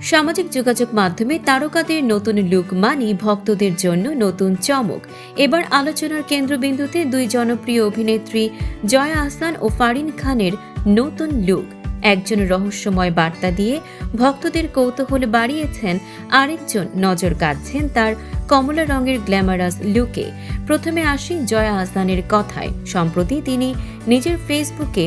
সামাজিক যোগাযোগ মাধ্যমে তারকাদের নতুন লুক মানে ভক্তদের জন্য নতুন চমক। এবার আলোচনার কেন্দ্রবিন্দুতে দুই জনপ্রিয় অভিনেত্রী জয়া আহসান ও ফারিন খানের নতুন লুক। একজন রহস্যময় বার্তা দিয়ে ভক্তদের কৌতূহল বাড়িয়েছেন, আরেকজন নজর কাড়ছেন তার কমলা রঙের গ্ল্যামারাস লুকে। প্রথমে আসি জয়া আহসানের কথায়। সম্প্রতি তিনি নিজের ফেসবুকে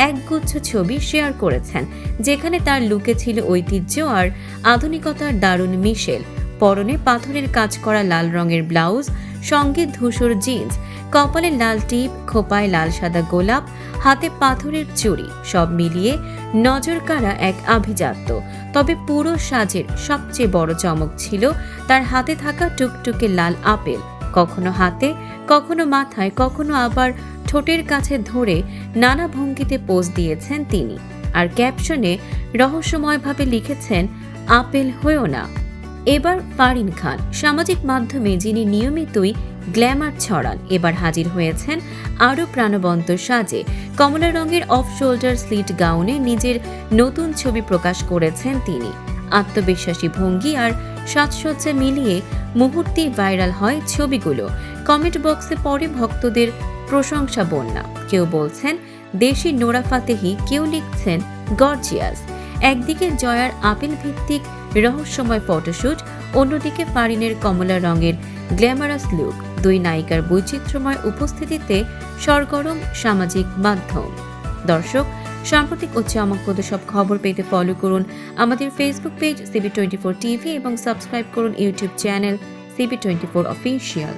একগুচ্ছ ছবি শেয়ার করেছেন, যেখানে তার লুকে ছিল ঐতিহ্য আর আধুনিকতার দারুণ মিশেল। পরনে পাথরের কাজ করা লাল রঙের ব্লাউজ, সঙ্গে ধূসর জিন্স, কপালে লাল টিপ, খোপায় লাল সাদা গোলাপ, হাতে পাথরের চুড়ি, সব মিলিয়ে নজর কাড়া এক আভিজাত্য। তবে পুরো সাজের সবচেয়ে বড় চমক ছিল তার হাতে থাকা টুকটুকে লাল আপেল, কখনো হাতে, কখনো মাথায়, কখনো আবার ঠোঁটের কাছে ধরে নানা ভঙ্গিতে পোজ দিয়েছেন তিনি। আর ক্যাপশনে রহস্যময়ভাবে লিখেছেন, আপেল হয়েও না। এবার ফারিন খান, সামাজিক মাধ্যমে যিনি নিয়মিতই গ্ল্যামার ছড়ান, এবার হাজির হয়েছেন আরও প্রাণবন্ত সাজে। কমলা রঙের অফ শোল্ডার স্লিট গাউনে নিজের নতুন ছবি প্রকাশ করেছেন তিনি। আত্মবিশ্বাসী ভঙ্গি আর সাজসজ্জা মিলিয়ে মুহূর্তেই ভাইরাল হয় ছবিগুলো। কমেন্ট বক্সে পড়ে ভক্তদের প্রশংসা বন্যা। কেউ বলছেন দেশি নোরা ফাতেহি, কেউ লিখছেন গর্জিয়াস। একদিকে জয়ার আপেল ভিত্তিক রহস্যময় ফটোশুট, অন্যদিকে ফারিনের কমলা রঙের গ্ল্যামারাস লুক। দুই নায়িকার বৈচিত্র্যময় উপস্থিতিতে সরগরম সামাজিক মাধ্যম। দর্শক, সাম্প্রতিক ও চমকপ্রদ সব খবর পেতে ফলো করুন আমাদের ফেসবুক পেজ CB24 টিভি এবং সাবস্ক্রাইব করুন ইউটিউব চ্যানেল CB24 অফিসিয়াল।